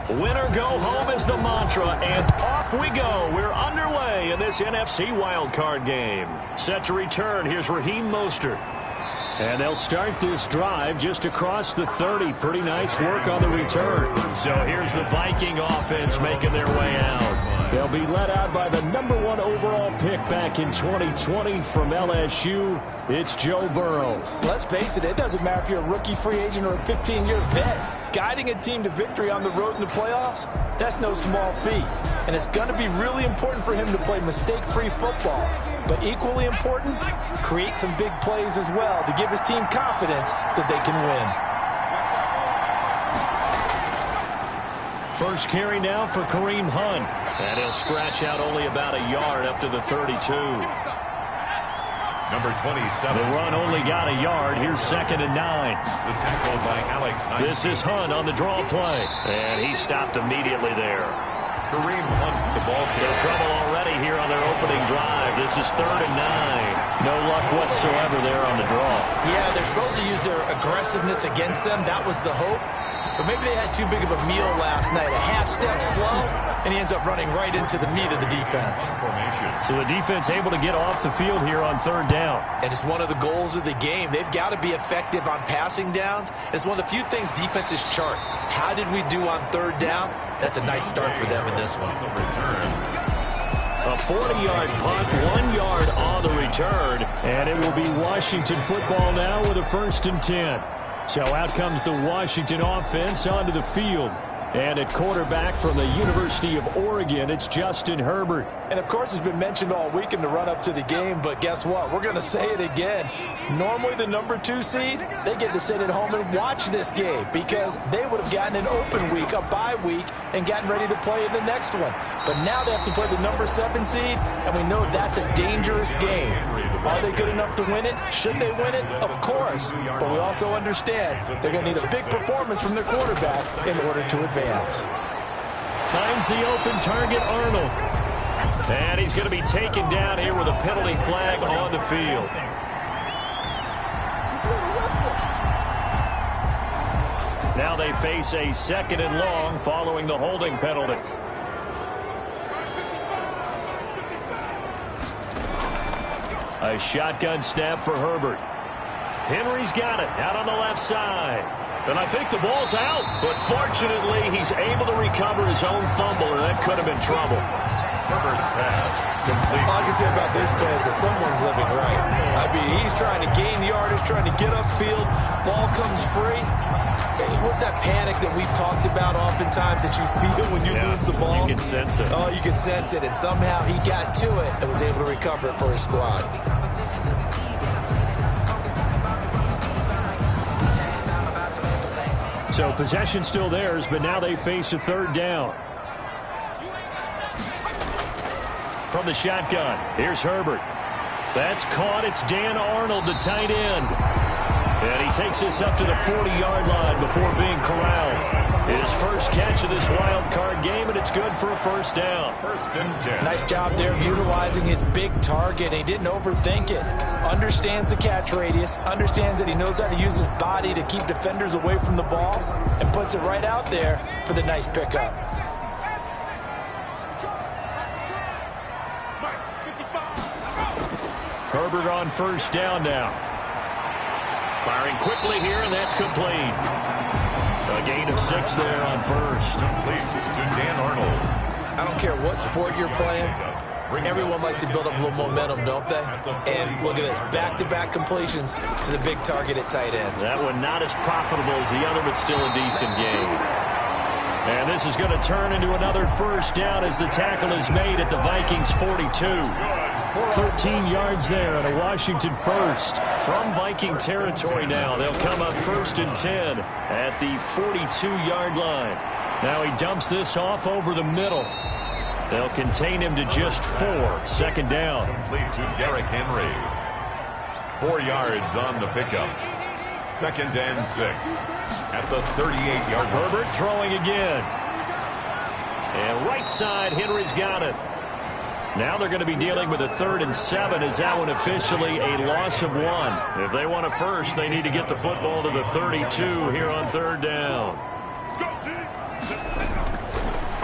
Win or go home is the mantra, and off we go. We're underway in this NFC wildcard game. Set to return, here's Raheem Mostert. And they'll start this drive just across the 30. Pretty nice work on the return. So here's the Viking offense making their way out. They'll be led out by the #1 overall pick back in 2020 from LSU. It's Joe Burrow. Let's face it, it doesn't matter if you're a rookie free agent or a 15-year vet. Guiding a team to victory on the road in the playoffs, that's no small feat. And it's going to be really important for him to play mistake-free football. But equally important, create some big plays as well to give his team confidence that they can win. First carry now for Kareem Hunt. And he'll scratch out only about a yard up to the 32. Number 27. The run only got a yard. Here's 2nd and 9. The tackle by Alex. This is Hunt on the draw play. And he stopped immediately there. Kareem Hunt, the ball. So trouble already here on their opening drive. This is 3rd and 9. No luck whatsoever there on the draw. Yeah, they're supposed to use their aggressiveness against them. That was the hope. But maybe they had too big of a meal last night. A half step slow, and he ends up running right into the meat of the defense. So the defense able to get off the field here on 3rd down. And it's one of the goals of the game. They've got to be effective on passing downs. It's one of the few things defenses chart. How did we do on 3rd down? That's a nice start for them in this one. A 40-yard punt, 1 yard on the return. And it will be Washington football now with a 1st and 10. So out comes the Washington offense onto the field. And at quarterback from the University of Oregon, it's Justin Herbert. And, of course, it's been mentioned all week in the run-up to the game, but guess what? We're going to say it again. Normally the #2 seed, they get to sit at home and watch this game because they would have gotten an open week, a bye week, and gotten ready to play in the next one. But now they have to play the #7 seed, and we know that's a dangerous game. Are they good enough to win it? Should they win it? Of course. But we also understand they're going to need a big performance from their quarterback in order to advance. Finds the open target, Arnold. And he's going to be taken down here with a penalty flag on the field. Now they face a 2nd and long following the holding penalty. A shotgun snap for Herbert. Henry's got it out on the left side. And I think the ball's out. But fortunately, he's able to recover his own fumble, and that could have been trouble. Herbert's pass complete. All I can say about this play is that someone's living right. I mean, he's trying to gain yardage, trying to get upfield. Ball comes free. What's that panic that we've talked about oftentimes that you feel when you lose the ball? You can sense it. Oh, you can sense it. And somehow he got to it and was able to recover it for his squad. So possession still theirs, but now they face a 3rd down. From the shotgun, here's Herbert. That's caught. It's Dan Arnold, the tight end. And he takes this up to the 40-yard line before being corralled. His first catch of this wild card game, and it's good for a 1st down. 1st and 10. Nice job there of utilizing his big target. He didn't overthink it. Understands the catch radius. Understands that he knows how to use his body to keep defenders away from the ball. And puts it right out there for the nice pickup. Herbert on 1st down now. Firing quickly here, and that's complete. A gain of 6 there on 1st. Complete to Dan Arnold. I don't care what sport you're playing. Everyone likes to build up a little momentum, don't they? And look at this, back-to-back completions to the big target at tight end. That one not as profitable as the other, but still a decent game. And this is going to turn into another 1st down as the tackle is made at the Vikings 42. 13 yards there and a Washington 1st. From Viking territory now, they'll come up 1st and 10 at the 42-yard line. Now he dumps this off over the middle. They'll contain him to just 4. 2nd down. Complete to Derrick Henry. 4 yards on the pickup. 2nd and 6 at the 38-yard line. Herbert throwing again. And right side, Henry's got it. Now they're going to be dealing with a 3rd and 7 as that one officially a loss of 1. If they want a 1st, they need to get the football to the 32 here on 3rd down.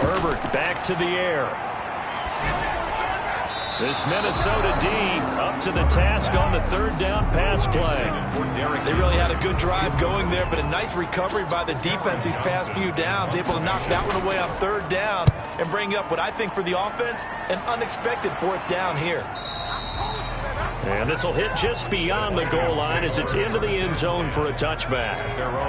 Herbert back to the air. This Minnesota D up to the task on the third down pass play. They really had a good drive going there, but a nice recovery by the defense these past few downs, able to knock that one away on third down and bring up what I think for the offense, an unexpected fourth down here. And this will hit just beyond the goal line as it's into the end zone for a touchback.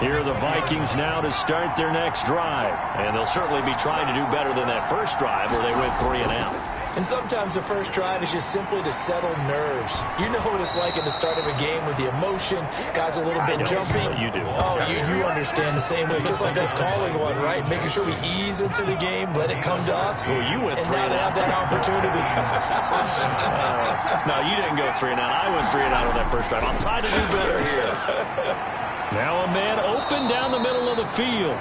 Here are the Vikings now to start their next drive. And they'll certainly be trying to do better than that first drive where they went 3 and out. And sometimes the first drive is just simply to settle nerves. You know what it's like at the start of a game with the emotion, guys a little bit jumpy. You do. Oh, you understand the same way. Just like us calling one, right? Making sure we ease into the game, let it come to us. Well, you went and 3 now and they have that opportunity. No, you didn't go 3 and out. I went 3 and out on that first drive. I'll try to do better here. Now a man open down the middle of the field.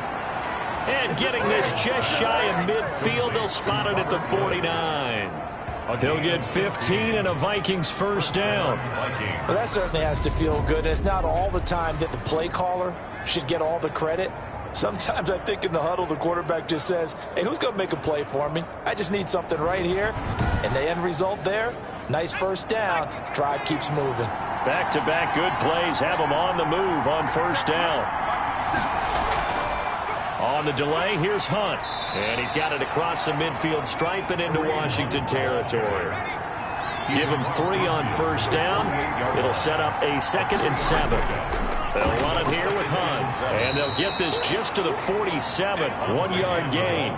And getting this just shy of midfield, they'll spot it at the 49. He'll get 15 and a Vikings first down. Well, that certainly has to feel good. And it's not all the time that the play caller should get all the credit. Sometimes I think in the huddle, the quarterback just says, hey, who's going to make a play for me? I just need something right here. And the end result there, nice first down. Drive keeps moving. Back-to-back good plays have them on the move on first down. On the delay, here's Hunt. And he's got it across the midfield stripe and into Washington territory. Give him 3 on first down. It'll set up a 2nd and 7. They'll run it here with Hunt. And they'll get this just to the 47. 1-yard gain.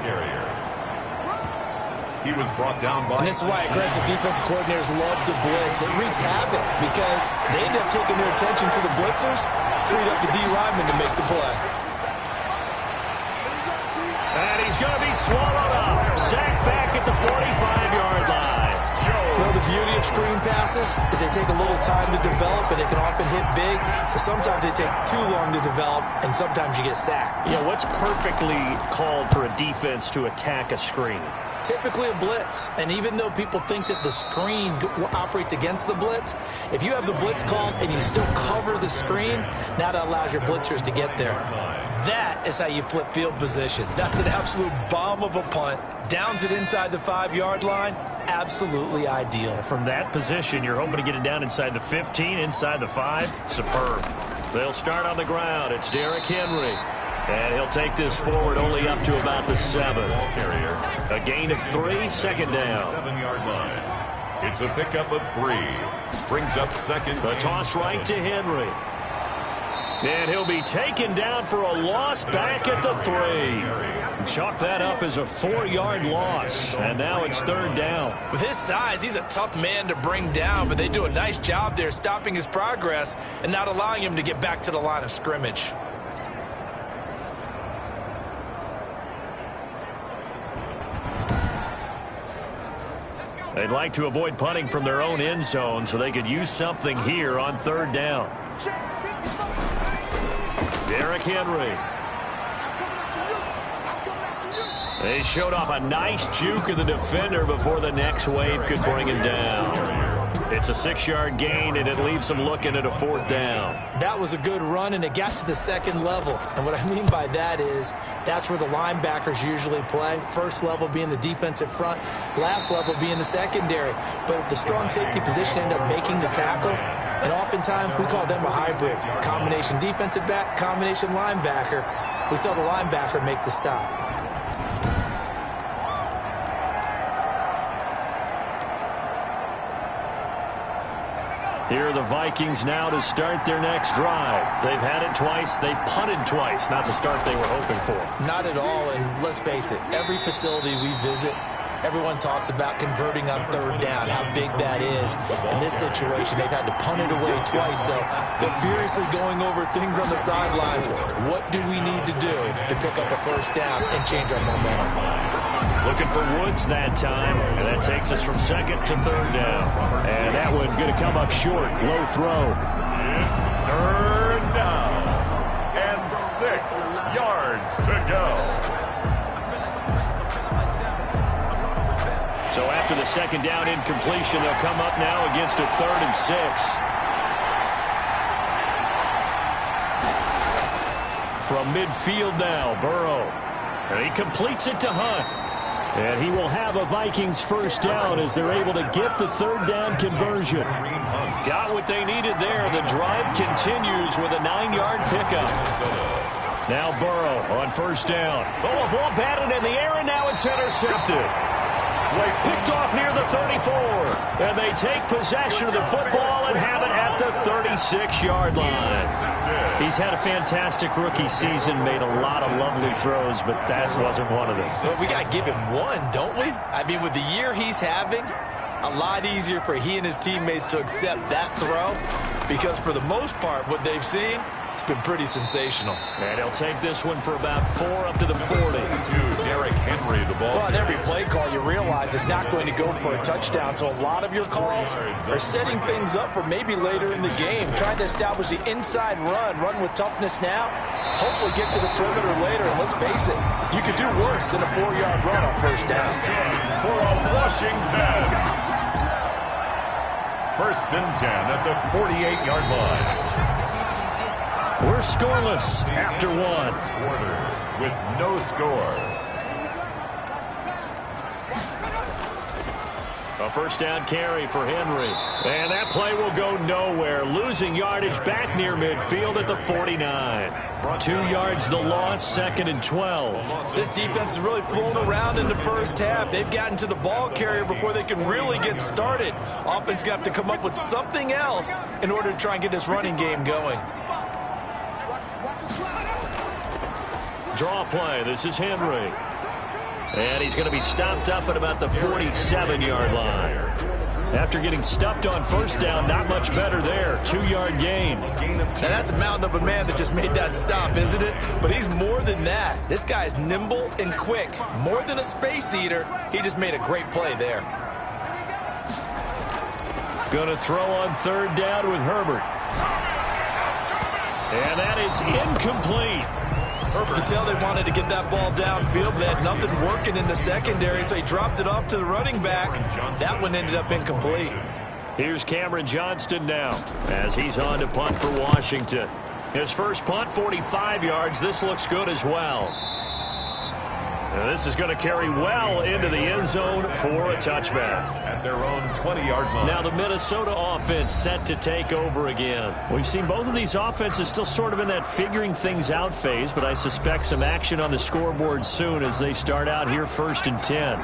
He was brought down by... And this is why aggressive defensive coordinators love to blitz. It wreaks havoc because they end up taking their attention to the blitzers, freed up the D lineman to make the play. And he's going to be swallowed up. Sacked back at the 45-yard line. You know, the beauty of screen passes is they take a little time to develop, and they can often hit big. But sometimes they take too long to develop, and sometimes you get sacked. Yeah, what's perfectly called for a defense to attack a screen? Typically a blitz. And even though people think that the screen operates against the blitz, if you have the blitz called and you still cover the screen, now that allows your blitzers to get there. That is how you flip field position. That's an absolute bomb of a punt. Downs it inside the 5-yard line. Absolutely ideal. From that position, you're hoping to get it down inside the 15, inside the 5. Superb. They'll start on the ground. It's Derrick Henry. And he'll take this forward only up to about the 7. A gain of 3, 2nd down. 7-yard line. It's a pickup of 3. Brings up 2nd. The toss right to Henry. And he'll be taken down for a loss back at the 3. Chalk that up as a 4-yard loss. And now it's 3rd down. With his size, he's a tough man to bring down, but they do a nice job there stopping his progress and not allowing him to get back to the line of scrimmage. They'd like to avoid punting from their own end zone so they could use something here on 3rd down. Derrick Henry. They showed off a nice juke of the defender before the next wave could bring him down. It's a 6-yard gain, and it leaves them looking at a 4th down. That was a good run, and it got to the 2nd level. And what I mean by that is that's where the linebackers usually play. First level being the defensive front, last level being the secondary. But the strong safety position ended up making the tackle, and oftentimes we call them a hybrid. Combination defensive back, combination linebacker. We saw the linebacker make the stop. Here are the Vikings now to start their next drive. They've had it twice. They've punted twice. Not the start they were hoping for. Not at all, and let's face it, every facility we visit, everyone talks about converting on 3rd down, how big that is. In this situation, they've had to punt it away twice, so they're furiously going over things on the sidelines. What do we need to do to pick up a 1st down and change our momentum? Looking for Woods that time, and that takes us from 2nd to 3rd down. And that one going to come up short. Low throw. It's 3rd down. And 6 yards to go. So after the 2nd down incompletion, they'll come up now against a 3rd and 6. From midfield now, Burrow. And he completes it to Hunt. And he will have a Vikings first down as they're able to get the third down conversion. Got what they needed there. The drive continues with a 9-yard pickup. Now Burrow on first down. Oh, a ball batted in the air, and now it's intercepted. Picked off near the 34. And they take possession of the football and have it at the 36-yard line. He's had a fantastic rookie season, made a lot of lovely throws, but that wasn't one of them. Well, we got to give him one, don't we? I mean, with the year he's having, a lot easier for he and his teammates to accept that throw because for the most part, what they've seen, it's been pretty sensational. And he'll take this one for about 4 up to the 40. Derrick Henry, the ball. Well, on every play call, you realize it's not going to go for a touchdown. So a lot of your calls are setting things up for maybe later in the game. Trying to establish the inside run with toughness now. Hopefully get to the perimeter later. And let's face it, you could do worse than a 4-yard run on first down. For Washington. First and 10 at the 48-yard line. We're scoreless after one. Quarter with no score. A first down carry for Henry. And that play will go nowhere. Losing yardage back near midfield at the 49. 2 yards the loss, 2nd and 12. This defense has really flown around in the first half. They've gotten to the ball carrier before they can really get started. Offense going to have to come up with something else in order to try and get this running game going. Draw play. This is Henry. And he's going to be stopped up at about the 47-yard line. After getting stuffed on first down, not much better there. 2-yard gain. Now that's a mountain of a man that just made that stop, isn't it? But he's more than that. This guy's nimble and quick. More than a space eater. He just made a great play there. Going to throw on third down with Herbert. And that is incomplete. You could tell they wanted to get that ball downfield, but they had nothing working in the secondary, so he dropped it off to the running back. That one ended up incomplete. Here's Cameron Johnston now as he's on to punt for Washington. His first punt, 45 yards. This looks good as well. Now this is going to carry well into the end zone for a touchback. At their own 20-yard line. Now the Minnesota offense set to take over again. We've seen both of these offenses still sort of in that figuring things out phase, but I suspect some action on the scoreboard soon as they start out here 1st and 10.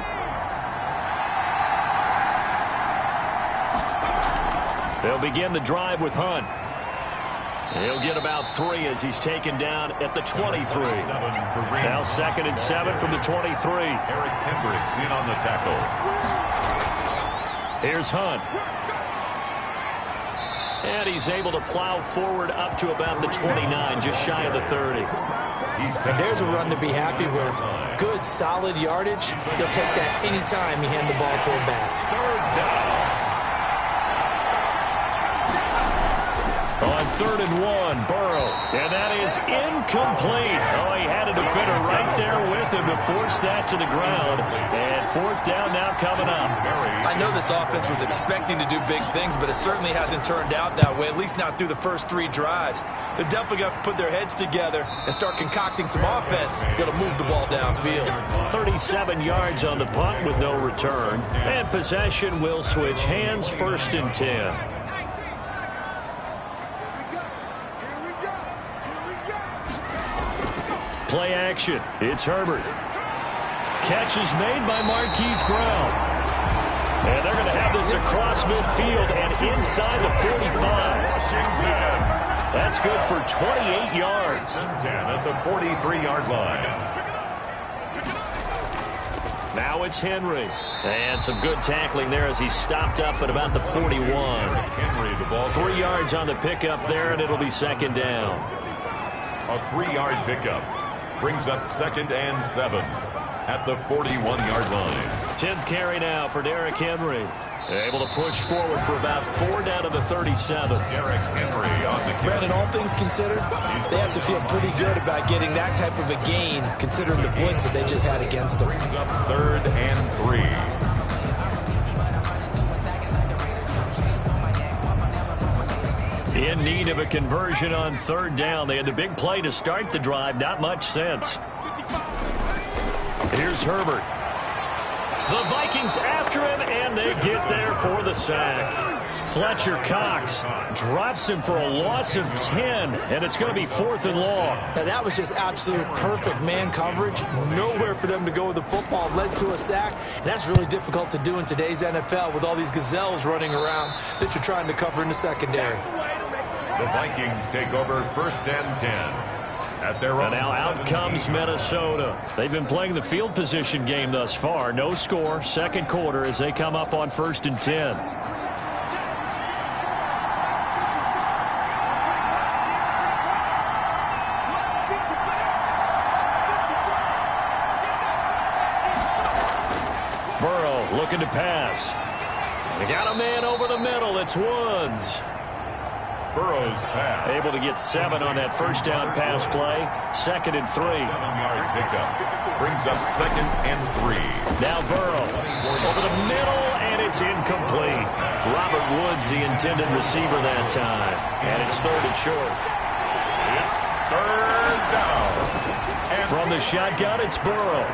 They'll begin the drive with Hunt. He'll get about 3 as he's taken down at the 23. Now 2nd and 7 from the 23. Eric Kendricks in on the tackle. Here's Hunt. And he's able to plow forward up to about the 29, just shy of the 30. And there's a run to be happy with. Good, solid yardage. He'll take that anytime you hand the ball to a back. Third down. On 3rd and 1, Burrow. And that is incomplete. Oh, he had a defender right there with him to force that to the ground. And 4th down now coming up. I know this offense was expecting to do big things, but it certainly hasn't turned out that way, at least not through the first 3 drives. They're definitely going to have to put their heads together and start concocting some offense that'll move the ball downfield. 37 yards on the punt with no return. And possession will switch hands, 1st and 10. Play action. It's Herbert. Catch is made by Marquise Brown. And they're going to have this across midfield and inside the 45. That's good for 28 yards. 10 at the 43-yard line. Now it's Henry. And some good tackling there as he's stopped up at about the 41. Henry, the ball. 3 yards on the pickup there, and it'll be 2nd down. A 3-yard pickup brings up 2nd and 7 at the 41-yard line. 10th carry now for Derrick Henry. They're able to push forward for about 4 down to the 37. Derrick Henry on the kick. Brandon, all things considered, they have to feel pretty good about getting that type of a gain, considering the blitz that they just had against them. Brings up 3rd and 3. In need of a conversion on 3rd down. They had the big play to start the drive. Not much sense. Here's Herbert. The Vikings after him, and they get there for the sack. Fletcher Cox drops him for a loss of 10, and it's going to be 4th and long. Now, that was just absolute perfect man coverage. Nowhere for them to go with the football. Led to a sack, and that's really difficult to do in today's NFL with all these gazelles running around that you're trying to cover in the secondary. The Vikings take over 1st and 10. At their own. And now out comes Minnesota. They've been playing the field position game thus far. No score, 2nd quarter as they come up on 1st and 10. Burrow looking to pass. They got a man over the middle. It's Woods. Burrow's pass. Able to get 7 on that 1st down pass play. 2nd and 3. 7-yard pickup. Brings up 2nd and 3. Now Burrow over the middle, and it's incomplete. Robert Woods, the intended receiver that time. And it's 3rd and short. It's 3rd down. From the shotgun, it's Burrow.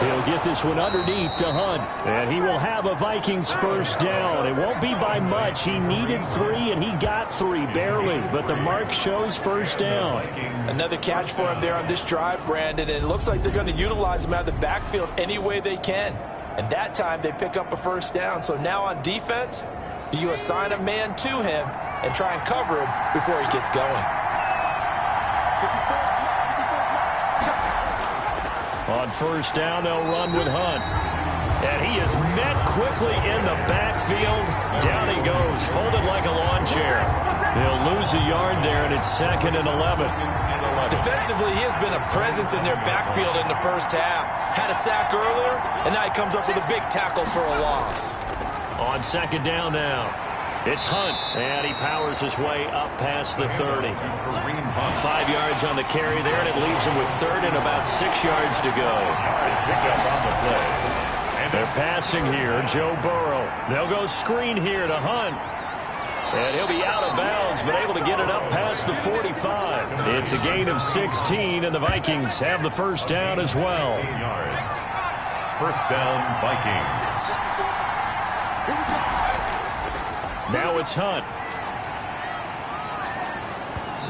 He'll get this one underneath to Hunt. And he will have a Vikings 1st down. It won't be by much. He needed 3, and he got 3, barely. But the mark shows 1st down. Another catch for him there on this drive, Brandon. And it looks like they're going to utilize him out of the backfield any way they can. And that time they pick up a 1st down. So now on defense, do you assign a man to him and try and cover him before he gets going? On 1st down, they'll run with Hunt. And he is met quickly in the backfield. Down he goes, folded like a lawn chair. He'll lose a yard there, and it's 2nd and 11. Defensively, he has been a presence in their backfield in the 1st half. Had a sack earlier, and now he comes up with a big tackle for a loss. On 2nd down now, it's Hunt, and he powers his way up past the 30. 5 yards on the carry there, and it leaves him with 3rd and about 6 yards to go. Pickup on the play. And they're passing here, Joe Burrow. They'll go screen here to Hunt. And he'll be out of bounds, but able to get it up past the 45. It's a gain of 16, and the Vikings have the 1st down as well. 1st down, Vikings. Now it's Hunt.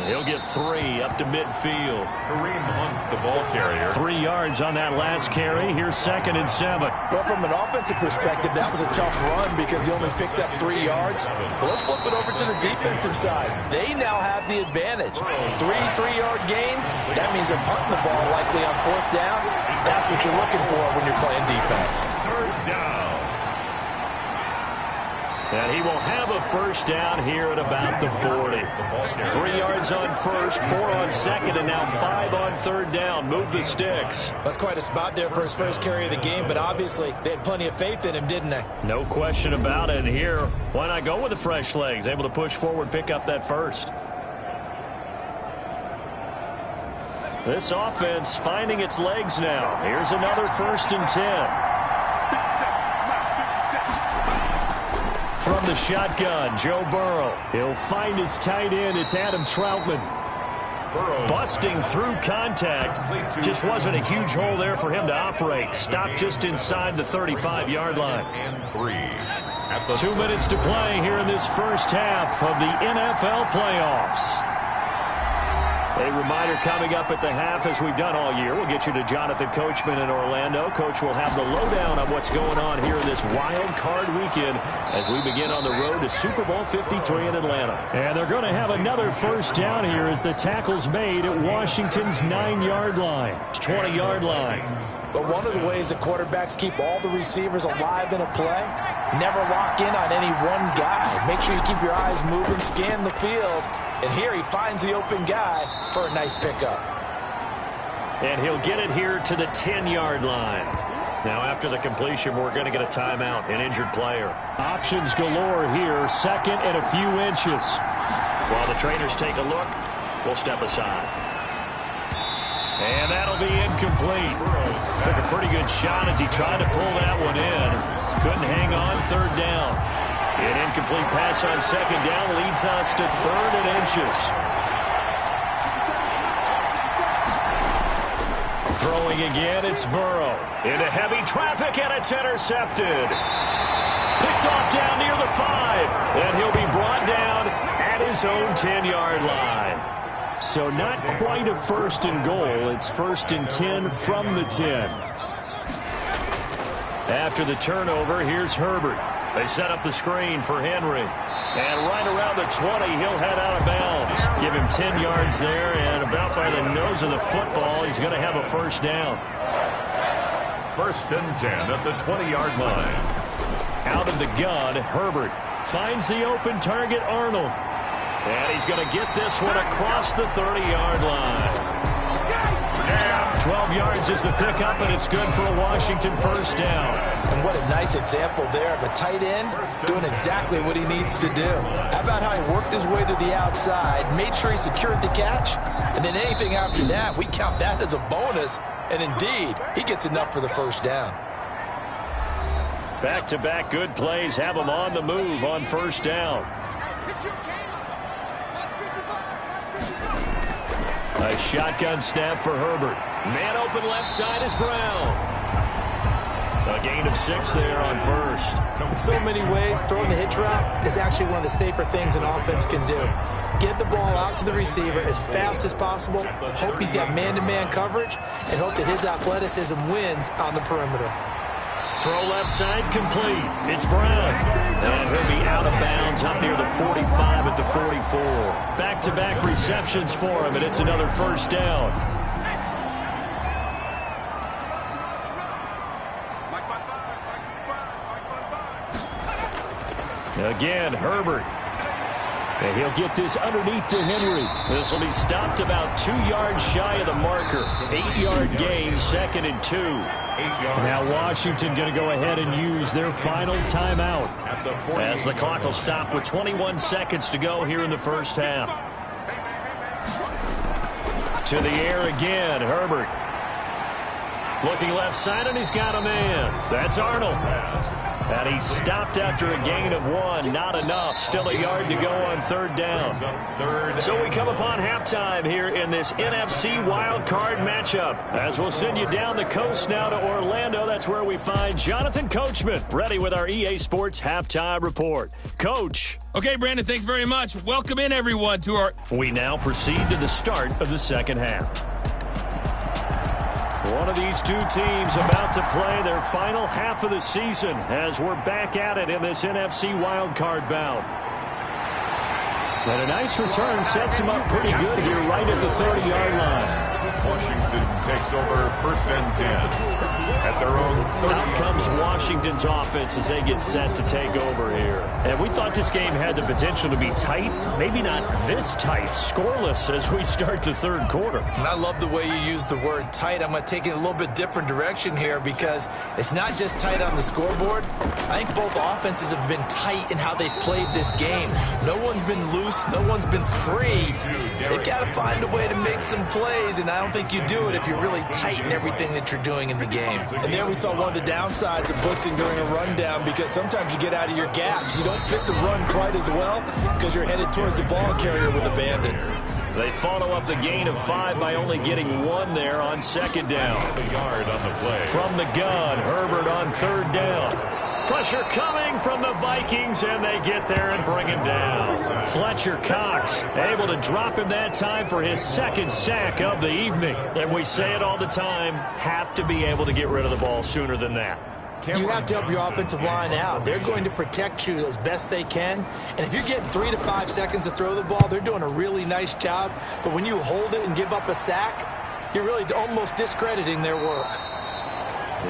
He'll get 3 up to midfield. Kareem Hunt, the ball carrier. 3 yards on that last carry. Here's 2nd and 7. Well, from an offensive perspective, that was a tough run because he only picked up 3 yards. But let's flip it over to the defensive side. They now have the advantage. 3 3-yard gains. That means they're punting the ball likely on 4th down. That's what you're looking for when you're playing defense. 3rd down. And he will have a 1st down here at about the 40. 3 yards on 1st, 4 on 2nd, and now 5 on 3rd down. Move the sticks. That's quite a spot there for his 1st carry of the game, but obviously they had plenty of faith in him, didn't they? No question about it. And here, why not go with the fresh legs? Able to push forward, pick up that 1st. This offense finding its legs now. Here's another 1st and 10. From the shotgun, Joe Burrow. He'll find his tight end. It's Adam Troutman. Burrow busting through contact. Just wasn't a huge hole there for him to operate. Stopped just inside the 35-yard line. And 3. 2 minutes to play here in this 1st half of the NFL playoffs. A reminder coming up at the half, as we've done all year. We'll get you to Jonathan Coachman in Orlando. Coach will have the lowdown on what's going on here in this wild card weekend as we begin on the road to Super Bowl 53 in Atlanta. And they're going to have another 1st down here as the tackle's made at Washington's 9-yard line. 20-yard line. But one of the ways that quarterbacks keep all the receivers alive in a play, never lock in on any one guy. Make sure you keep your eyes moving, scan the field. And here he finds the open guy for a nice pickup. And he'll get it here to the 10-yard line. Now after the completion, we're going to get a timeout, an injured player. Options galore here, 2nd and a few inches. While the trainers take a look, we'll step aside. And that'll be incomplete. Took a pretty good shot as he tried to pull that one in. Couldn't hang on 3rd down. An incomplete pass on 2nd down leads us to 3rd and inches. Throwing again, it's Burrow. Into heavy traffic, and it's intercepted. Picked off down near the 5. And he'll be brought down at his own 10-yard line. So not quite a first and goal. It's first and 10 from the 10. After the turnover, here's Herbert. They set up the screen for Henry. And right around the 20, he'll head out of bounds. Give him 10 yards there, and about by the nose of the football, he's going to have a first down. First and 10 at the 20-yard line. Out of the gun, Herbert finds the open target, Arnold. And he's going to get this one across the 30-yard line. 12 yards is the pickup, and it's good for a Washington first down. And what a nice example there of a tight end doing exactly what he needs to do. How about how he worked his way to the outside, made sure he secured the catch, and then anything after that, we count that as a bonus. And indeed, he gets enough for the first down. Back-to-back good plays have him on the move on first down. A shotgun snap for Herbert. Man open left side is Brown. A gain of 6 there on first. In so many ways, throwing the hitch route is actually one of the safer things an offense can do. Get the ball out to the receiver as fast as possible, hope he's got man-to-man coverage, and hope that his athleticism wins on the perimeter. Throw left side complete. It's Brown. And he'll be out of bounds up near the 45 at the 44. Back-to-back receptions for him, and it's another first down. Again, Herbert. And he'll get this underneath to Henry. This will be stopped about 2 yards shy of the marker. 8-yard gain, 2nd and 2. Now Washington going to go ahead and use their final timeout as the clock will stop with 21 seconds to go here in the first half. To the air again, Herbert. Looking left side, and he's got a man. That's Arnold. And he's stopped after a gain of 1. Not enough. Still a yard to go on third down. So we come upon halftime here in this NFC Wild Card matchup. As we'll send you down the coast now to Orlando. That's where we find Jonathan Coachman ready with our EA Sports Halftime Report. Coach. Okay, Brandon, thanks very much. Welcome in, everyone, to our... We now proceed to the start of the second half. One of these two teams about to play their final half of the season as we're back at it in this NFC wildcard bout. And a nice return sets him up pretty good here right at the 30-yard line. Washington takes over first and 10 at their own 30. Out comes Washington's offense as they get set to take over here. And we thought this game had the potential to be tight. Maybe not this tight, scoreless as we start the third quarter. And I love the way you use the word tight. I'm going to take it a little bit different direction here because it's not just tight on the scoreboard. I think both offenses have been tight in how they've played this game. No one's been loose. No one's been free. They've got to find a way to make some plays, and I don't think you do it if you're really tight in everything that you're doing in the game. And there we saw one of the downsides of blitzing during a rundown because sometimes you get out of your gaps. You don't fit the run quite as well because you're headed towards the ball carrier with abandon. They follow up the gain of 5 by only getting 1 there on second down. A yard on the play. From the gun, Herbert on third down. Pressure coming from the Vikings, and they get there and bring him down. Fletcher Cox able to drop him that time for his second sack of the evening. And we say it all the time, have to be able to get rid of the ball sooner than that. You have to help your offensive line out. They're going to protect you as best they can. And if you're getting 3 to 5 seconds to throw the ball, they're doing a really nice job. But when you hold it and give up a sack, you're really almost discrediting their work.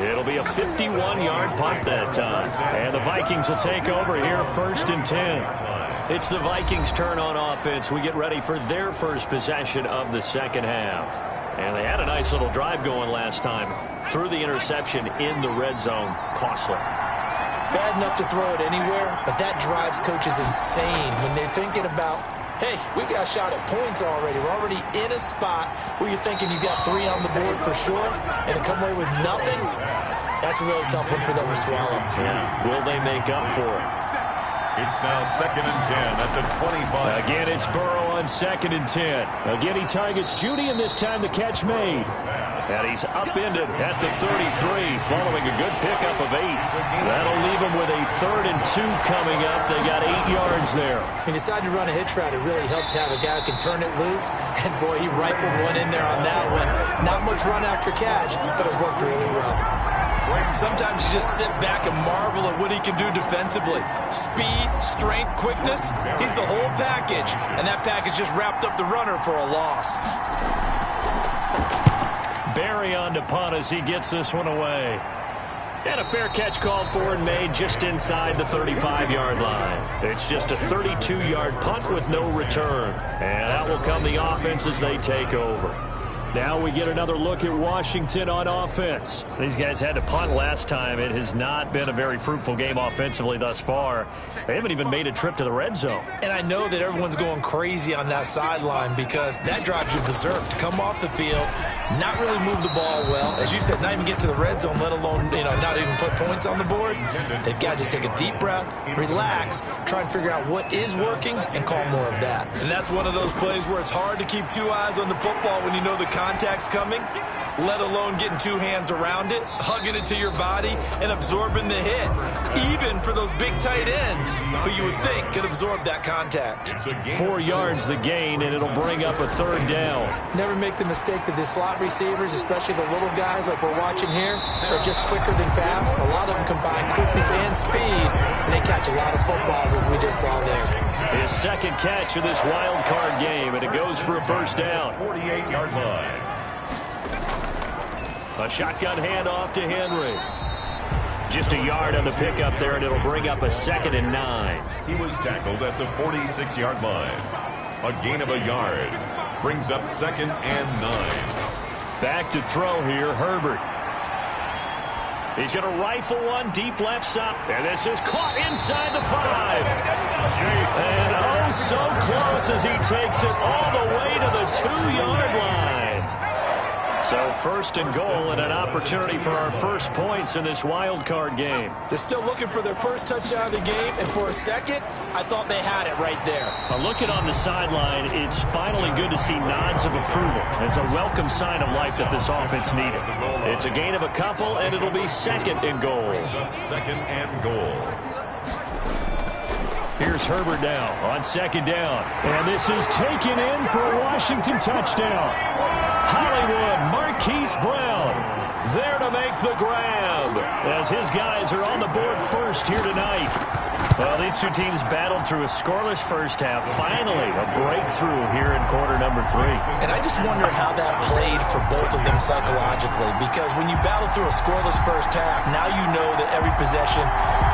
It'll be a 51-yard punt that time. And the Vikings will take over here first and 10. It's the Vikings' turn on offense. We get ready for their first possession of the second half. And they had a nice little drive going last time. Threw the interception in the red zone. Costly. Bad enough to throw it anywhere, but that drives coaches insane when they're thinking about, hey, we got a shot at points already. We're already in a spot where you're thinking you got 3 on the board for sure, and to come away with nothing, that's a really tough one for them to swallow. Yeah, will they make up for it? It's now 2nd and 10 at the 25. Again, it's Burrow on 2nd and 10. Again, he targets Judy, and this time the catch made. And he's upended at the 33, following a good pickup of 8. That'll leave him with a 3rd and 2 coming up. They got 8 yards there. He decided to run a hitch route. It really helped to have a guy who can turn it loose. And, boy, he rifled one in there on that one. Not much run after catch, but it worked really well. Sometimes you just sit back and marvel at what he can do defensively. Speed, strength, quickness, he's the whole package. And that package just wrapped up the runner for a loss. Barry on to punt as he gets this one away. And a fair catch called for and made just inside the 35-yard line. It's just a 32-yard punt with no return. And out will come the offense as they take over. Now we get another look at Washington on offense. These guys had to punt last time. It has not been a very fruitful game offensively thus far. They haven't even made a trip to the red zone. And I know that everyone's going crazy on that sideline because that drives you berserk to come off the field, not really move the ball well. As you said, not even get to the red zone, let alone, not even put points on the board. They've got to just take a deep breath, relax, try and figure out what is working, and call more of that. And that's one of those plays where it's hard to keep 2 eyes on the football when you know the contact's coming, let alone getting 2 hands around it, hugging it to your body, and absorbing the hit. Even for those big tight ends who you would think could absorb that contact. 4 yards the gain, and it'll bring up a 3rd down. Never make the mistake that the slot receivers, especially the little guys like we're watching here, are just quicker than fast. A lot of them combine quickness and speed, and they catch a lot of footballs, as we just saw there. His 2nd catch of this wild card game, and it goes for a 1st down. 48-yard line. A shotgun handoff to Henry. Just a yard on the pickup there, and it'll bring up a 2nd and 9. He was tackled at the 46-yard line. A gain of a yard. Brings up 2nd and 9. Back to throw here, Herbert. He's going to rifle one deep left side. And this is caught inside the 5. And oh, so close as he takes it all the way to the 2-yard line. So 1st and goal and an opportunity for our first points in this wild card game. They're still looking for their first touchdown of the game, and for a second, I thought they had it right there. Looking on the sideline, it's finally good to see nods of approval. It's a welcome sign of life that this offense needed. It's a gain of a couple, and it'll be 2nd and goal. 2nd and goal. Here's Herbert now on 2nd down. And this is taken in for a Washington touchdown. Hollywood, Marquise Brown, there to make the grab as his guys are on the board first here tonight. Well, these two teams battled through a scoreless first half. Finally, a breakthrough here in quarter number 3. And I just wonder how that played for both of them psychologically, because when you battle through a scoreless first half, now you know that every possession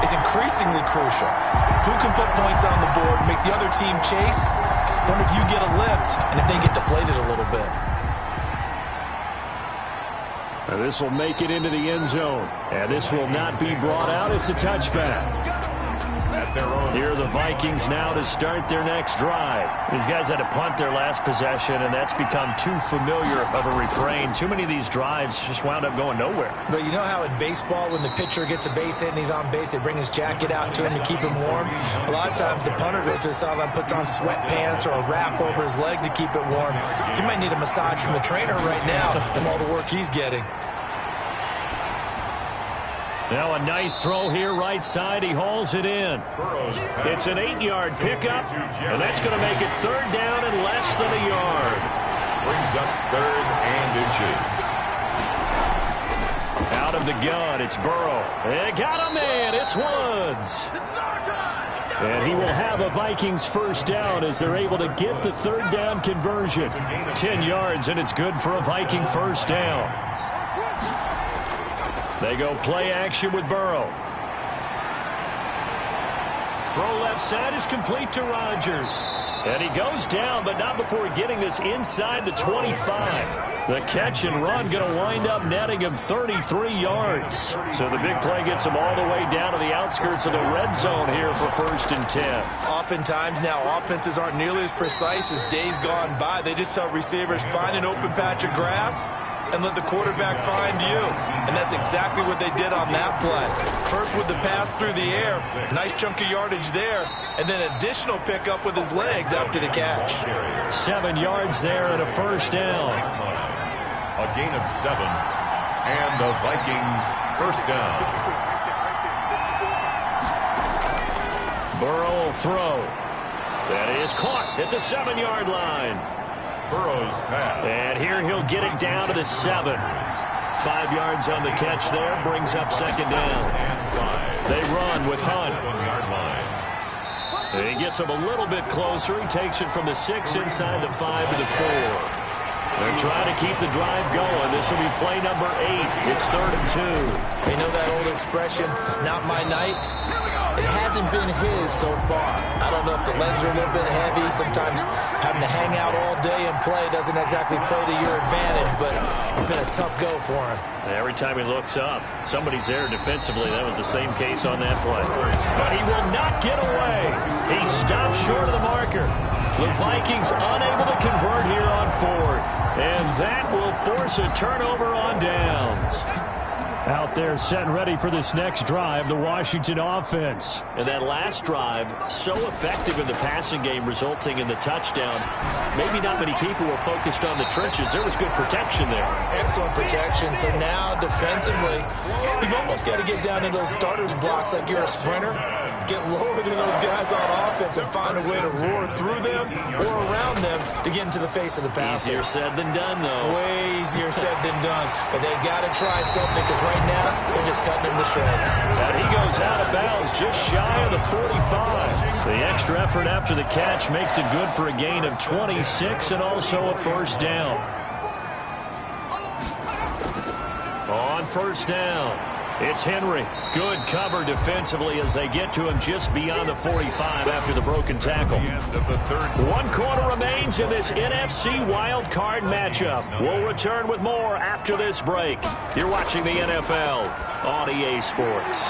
is increasingly crucial. Who can put points on the board, make the other team chase? Wonder if you get a lift and if they get deflated a little bit. And this will make it into the end zone. And this will not be brought out. It's a touchback. Here are the Vikings now to start their next drive. These guys had to punt their last possession, and that's become too familiar of a refrain. Too many of these drives just wound up going nowhere. But you know how in baseball, when the pitcher gets a base hit and he's on base, they bring his jacket out to him to keep him warm? A lot of times the punter goes to the sideline, puts on sweatpants or a wrap over his leg to keep it warm. He might need a massage from the trainer right now from all the work he's getting. Now a nice throw here right side. He hauls it in. It's an 8-yard pickup, and that's going to make it 3rd down and less than a yard. Brings up 3rd and inches. Out of the gun, it's Burrow. They got a man. It's Woods. And he will have a Vikings 1st down as they're able to get the 3rd down conversion. 10 yards, and it's good for a Viking 1st down. They go play action with Burrow. Throw left side is complete to Rodgers. And he goes down, but not before getting this inside the 25. The catch and run going to wind up netting him 33 yards. So the big play gets him all the way down to the outskirts of the red zone here for 1st and 10. Oftentimes now, offenses aren't nearly as precise as days gone by. They just tell receivers, find an open patch of grass and let the quarterback find you. And that's exactly what they did on that play. First with the pass through the air, nice chunk of yardage there, and then additional pickup with his legs after the catch. 7 yards there and a first down. A gain of 7, and the Vikings first down. Burrow will throw. That is caught at the 7-yard line. Burrow's pass. And here he'll get it down to the 7. 5 yards on the catch there, brings up second down. They run with Hunt. 7-yard line. He gets him a little bit closer. He takes it from the 6 inside the 5 to the 4. They're trying to keep the drive going. This will be play number 8. It's 3rd and 2. You know that old expression, it's not my night? It hasn't been his so far. I don't know if the legs are a little bit heavy. Sometimes having to hang out all day and play doesn't exactly play to your advantage, but it's been a tough go for him. Every time he looks up, somebody's there defensively. That was the same case on that play. But he will not get away. He stops short of the marker. The Vikings unable to convert here on 4th. And that will force a turnover on downs. Out there set and ready for this next drive, the Washington offense. And that last drive, so effective in the passing game, resulting in the touchdown. Maybe not many people were focused on the trenches. There was good protection there. Excellent protection. So now, defensively, you've almost got to get down to those starters blocks like you're a sprinter. Get lower than those guys on offense and find a way to roar through them or around them to get into the face of the passer. Easier said than done, though. Way easier said than done. But they've got to try something because right now they're just cutting him to shreds. And he goes out of bounds just shy of the 45. The extra effort after the catch makes it good for a gain of 26 and also a first down. On first down, it's Henry. Good cover defensively as they get to him just beyond the 45 after the broken tackle. 1 quarter remains in this NFC wild card matchup. We'll return with more after this break. You're watching the NFL on EA Sports.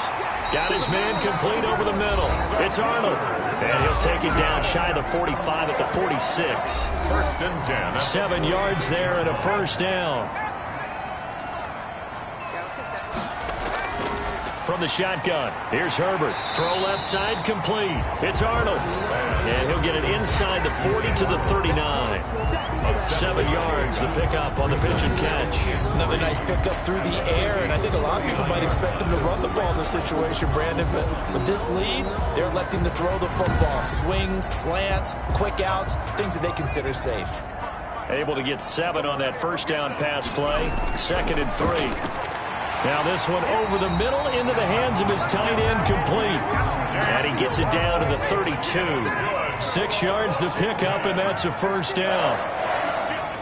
Got his man complete over the middle. It's Arnold. And he'll take it down shy of the 45 at the 46. 1st and 10. 7 yards there and a first down. From the shotgun, here's Herbert. Throw left side, complete. It's Arnold. And he'll get it inside the 40 to the 39. 7 yards, the pickup on the pitch and catch. Another nice pickup through the air, and I think a lot of people might expect him to run the ball in this situation, Brandon, but with this lead, they're electing to throw the football. Swings, slants, quick outs, things that they consider safe. Able to get 7 on that first down pass play. 2nd and 3. Now this one over the middle into the hands of his tight end, complete. And he gets it down to the 32. 6 yards the pickup, and that's a first down.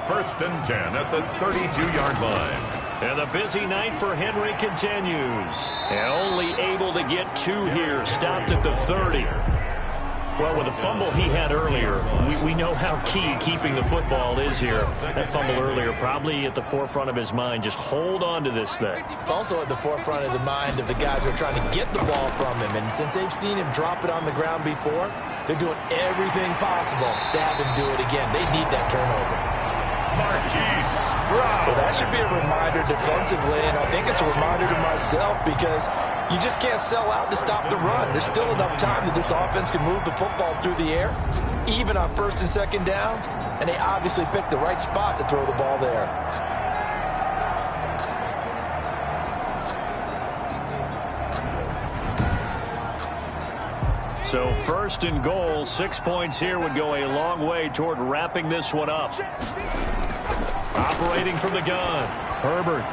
1st and 10 at the 32-yard line. And the busy night for Henry continues. And only able to get 2 here, stopped at the 30. Well, with the fumble he had earlier, we know how key keeping the football is here. That fumble earlier probably at the forefront of his mind. Just hold on to this thing. It's also at the forefront of the mind of the guys who are trying to get the ball from him. And since they've seen him drop it on the ground before, they're doing everything possible to have him do it again. They need that turnover. Well, that should be a reminder defensively, and I think it's a reminder to myself because you just can't sell out to stop the run. There's still enough time that this offense can move the football through the air, even on 1st and 2nd downs, and they obviously picked the right spot to throw the ball there. So 1st and goal, 6 points here would go a long way toward wrapping this one up. Operating from the gun, Herbert.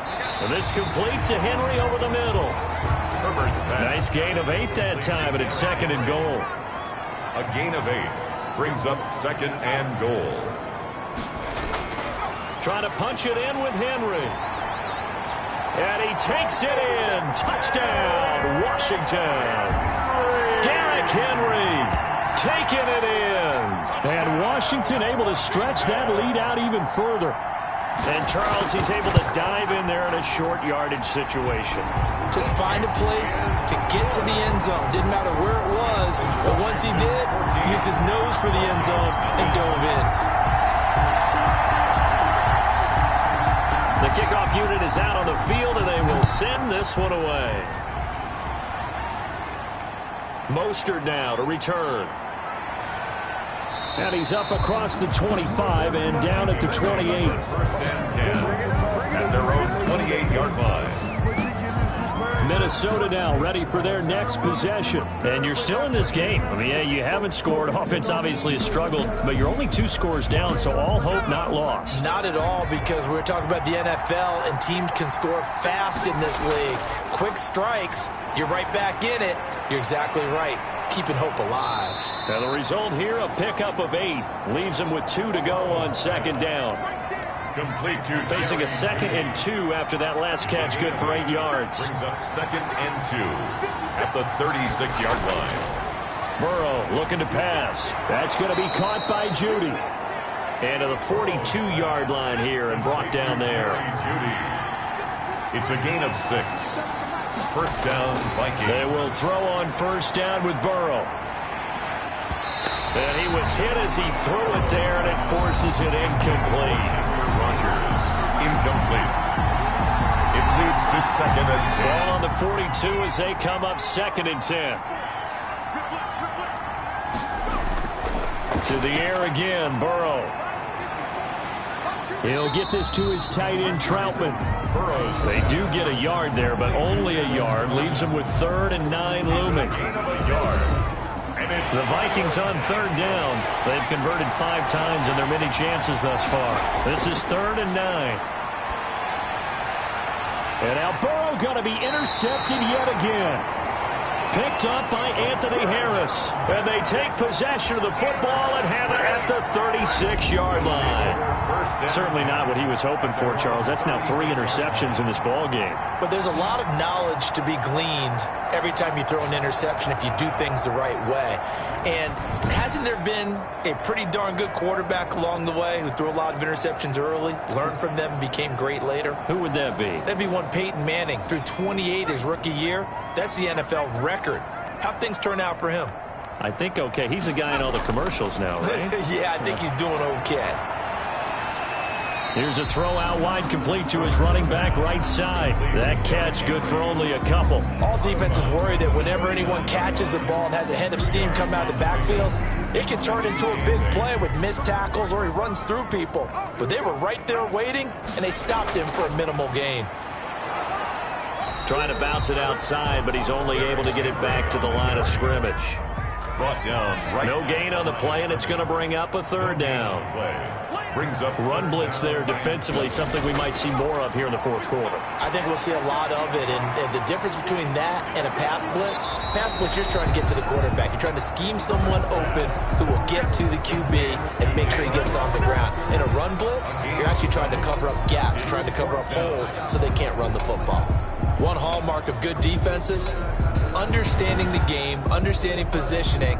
And this complete to Henry over the middle. Herbert's pass. Nice gain of 8 that time, and it's 2nd and goal. A gain of 8 brings up 2nd and goal. Trying to punch it in with Henry. And he takes it in. Touchdown, Washington. Derrick Henry taking it in. And Washington able to stretch that lead out even further. And Charles, he's able to dive in there in a short yardage situation. Just find a place to get to the end zone. Didn't matter where it was, but once he did, he used his nose for the end zone and dove in. The kickoff unit is out on the field, and they will send this one away. Mostert now to return. And he's up across the 25 and down at the 28. First and 10 at their own 28-yard line. Minnesota now ready for their next possession. And you're still in this game. I mean, yeah, you haven't scored. Offense obviously has struggled, but you're only 2 scores down, so all hope not lost. Not at all, because we're talking about the NFL, and teams can score fast in this league. Quick strikes, you're right back in it. You're exactly right. Keeping hope alive. Now the result here, a pickup of 8. Leaves them with 2 to go on second down. Complete to Facing a 2nd and 2 after that last catch, good for 8 yards. Brings up 2nd and 2 at the 36-yard line. Burrow looking to pass. That's going to be caught by Judy. And to the 42-yard line here and brought down there. Judy. It's a gain of 6. First down, Vikings. They will throw on first down with Burrow. And he was hit as he threw it there, and it forces it incomplete. Rodgers, incomplete. It leads to 2nd and 10. Ball on the 42 as they come up 2nd and 10. To the air again, Burrow. He'll get this to his tight end, Troutman. Burrows. They do get a yard there, but only a yard. Leaves them with 3rd and 9 looming. The Vikings on 3rd down. They've converted 5 times in their many chances thus far. This is 3rd and 9. And now Burrow going to be intercepted yet again. Picked up by Anthony Harris. And they take possession of the football and have it at the 36-yard line. Certainly not what he was hoping for, Charles. That's now 3 interceptions in this ball game. But there's a lot of knowledge to be gleaned every time you throw an interception if you do things the right way. And hasn't there been a pretty darn good quarterback along the way who threw a lot of interceptions early, learned from them, and became great later? Who would that be? That'd be one Peyton Manning. Threw 28 his rookie year. That's the NFL record. How'd things turn out for him? I think okay. He's a guy in all the commercials now, right? Yeah, I think he's doing okay. Here's a throw out wide, complete to his running back right side. That catch good for only a couple. All defenses worry that whenever anyone catches the ball and has a head of steam come out of the backfield, it can turn into a big play with missed tackles or he runs through people. But they were right there waiting, and they stopped him for a minimal gain. Trying to bounce it outside, but he's only able to get it back to the line of scrimmage. Brought down right. No gain on the play, and it's going to bring up a 3rd down. Brings up run blitz there defensively, something we might see more of here in the 4th quarter. I think we'll see a lot of it, and the difference between that and a pass blitz, you're just trying to get to the quarterback. You're trying to scheme someone open who will get to the QB and make sure he gets on the ground. In a run blitz, you're actually trying to cover up gaps, trying to cover up holes so they can't run the football. One hallmark of good defenses is understanding the game, understanding positioning,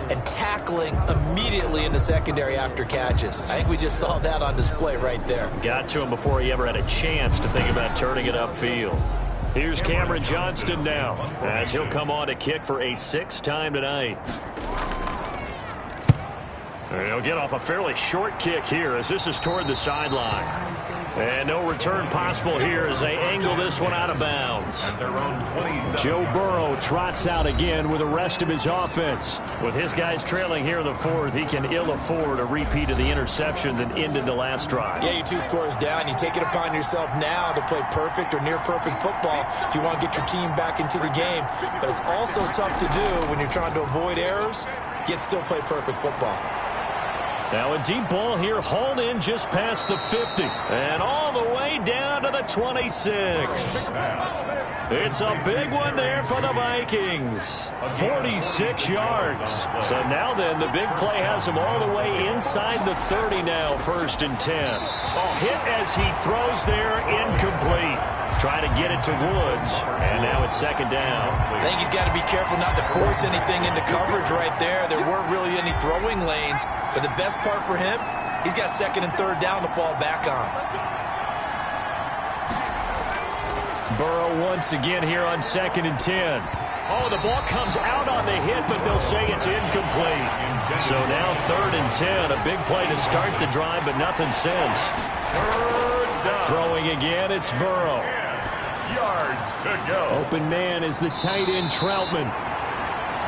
and tackling immediately in the secondary after catches. I think we just saw that on display right there. Got to him before he ever had a chance to think about turning it upfield. Here's Cameron Johnston now, as he'll come on to kick for a 6th time tonight. And he'll get off a fairly short kick here as this is toward the sideline. And no return possible here as they angle this one out of bounds. At their own 27. Joe Burrow trots out again with the rest of his offense. With his guys trailing here in the 4th, he can ill afford a repeat of the interception that ended the last drive. Yeah, you're 2 scores down. You take it upon yourself now to play perfect or near perfect football if you want to get your team back into the game. But it's also tough to do when you're trying to avoid errors, yet still play perfect football. Now a deep ball here, hauled in just past the 50. And all the way down to the 26. It's a big one there for the Vikings. 46 yards. So now then, the big play has him all the way inside the 30 now, 1st and 10. A hit as he throws there, incomplete. Trying to get it to Woods, and now it's 2nd down. I think he's got to be careful not to force anything into coverage right there. There weren't really any throwing lanes, but the best part for him, he's got 2nd and 3rd down to fall back on. Burrow once again here on 2nd and 10. Oh, the ball comes out on the hit, but they'll say it's incomplete. So now 3rd and 10, a big play to start the drive, but nothing since. 3rd stop. Throwing again, it's Burrow. Yards to go. Open man is the tight end, Troutman.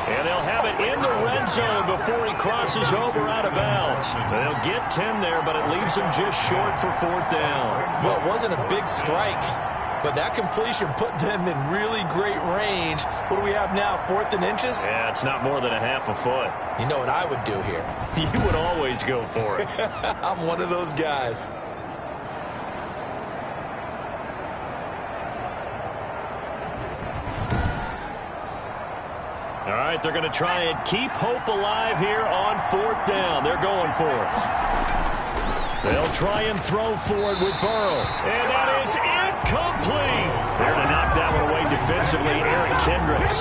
And they'll have it in the red zone before he crosses over out of bounds. They'll get 10 there, but it leaves them just short for 4th down. Well, it wasn't a big strike, but that completion put them in really great range. What do we have now, 4th and inches? Yeah, it's not more than a half a foot. You know what I would do here? You would always go for it. I'm one of those guys. All right, they're going to try and keep hope alive here on 4th down. They're going for it. They'll try and throw for it with Burrow. And that is incomplete. There to knock that one away defensively, Eric Kendricks.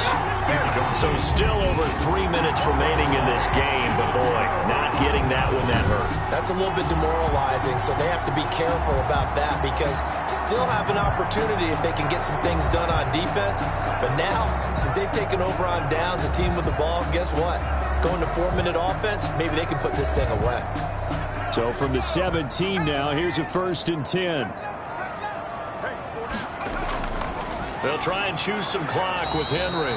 So still over 3 minutes remaining in this game, but boy, not getting that one that hurt. That's a little bit demoralizing, so they have to be careful about that because still have an opportunity if they can get some things done on defense. But now, since they've taken over on downs, a team with the ball, guess what? Going to 4-minute offense, maybe they can put this thing away. So from the 17 now, here's a 1st and 10. They'll try and choose some clock with Henry.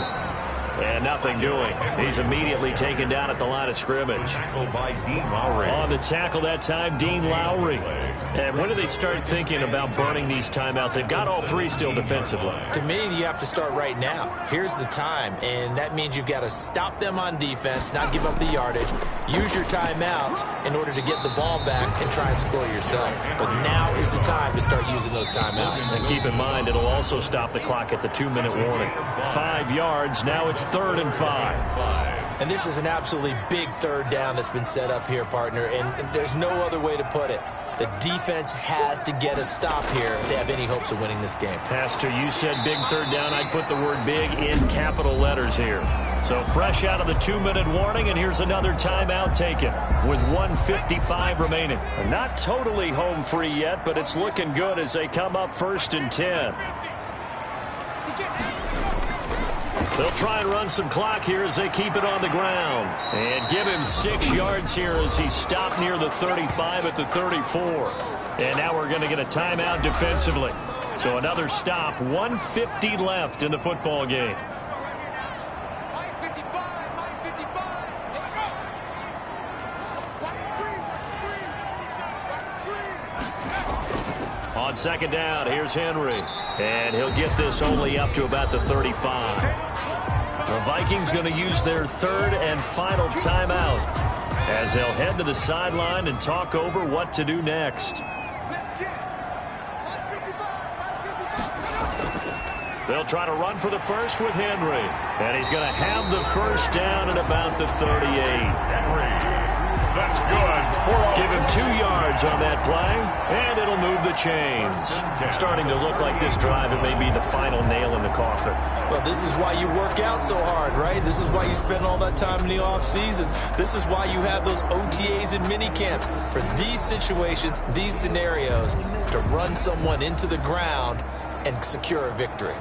And nothing doing. He's immediately taken down at the line of scrimmage. Tackled by Dean Lowry. On the tackle that time, Dean Lowry. And when do they start thinking about burning these timeouts? They've got all 3 still defensively. To me, you have to start right now. Here's the time, and that means you've got to stop them on defense, not give up the yardage, use your timeouts in order to get the ball back and try and score yourself. But now is the time to start using those timeouts. And keep in mind, it'll also stop the clock at the 2-minute warning. 5 yards, now it's 3rd and 5. And this is an absolutely big 3rd down that's been set up here, partner, and there's no other way to put it. The defense has to get a stop here if they have any hopes of winning this game. Pastor, you said big 3rd down. I'd put the word big in capital letters here. So fresh out of the 2-minute warning, and here's another timeout taken with 1:55 remaining. Not totally home free yet, but it's looking good as they come up 1st and 10. They'll try and run some clock here as they keep it on the ground. And give him 6 yards here as he stopped near the 35 at the 34. And now we're going to get a timeout defensively. So another stop, 1:50 left in the football game. On 2nd down, here's Henry. And he'll get this only up to about the 35. The Vikings going to use their 3rd and final timeout as they'll head to the sideline and talk over what to do next. They'll try to run for the first with Henry. And he's going to have the 1st down at about the 38. Henry. That's good. Give him 2 yards on that play, and it'll move the chains. Starting to look like this drive, it may be the final nail in the coffin. Well, this is why you work out so hard, right? This is why you spend all that time in the offseason. This is why you have those OTAs and mini camps. For these situations, these scenarios, to run someone into the ground and secure a victory.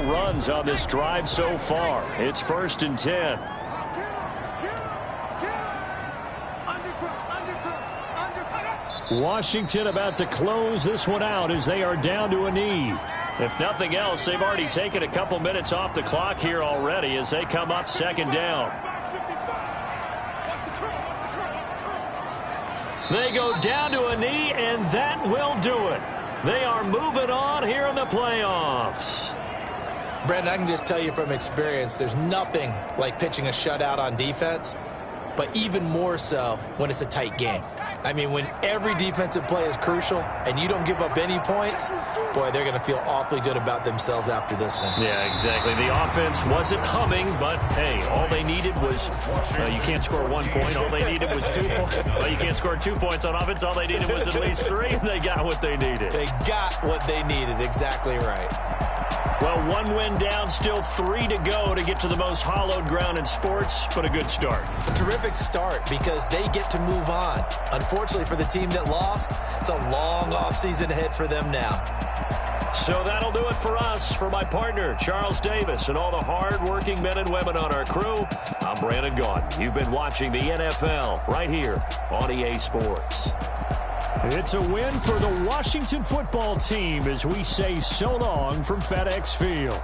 Runs on this drive so far. It's 1st and 10. Washington about to close this one out as they are down to a knee. If nothing else, they've already taken a couple minutes off the clock here already as they come up 2nd down. They go down to a knee, and that will do it. They are moving on here in the playoffs. Brandon, I can just tell you from experience, there's nothing like pitching a shutout on defense, but even more so when it's a tight game. I mean, when every defensive play is crucial and you don't give up any points, boy, they're going to feel awfully good about themselves after this one. Yeah, exactly. The offense wasn't humming, but, hey, all they needed was, you can't score 1 point. All they needed was 2 points. Well, you can't score 2 points on offense. All they needed was at least 3, and they got what they needed. They got what they needed. Exactly right. Well, 1 win down, still 3 to go to get to the most hallowed ground in sports, but a good start. A terrific start because they get to move on. Unfortunately for the team that lost, it's a long offseason ahead for them now. So that'll do it for us. For my partner, Charles Davis, and all the hard-working men and women on our crew, I'm Brandon Gaudin. You've been watching the NFL right here on EA Sports. It's a win for the Washington football team as we say so long from FedEx Field.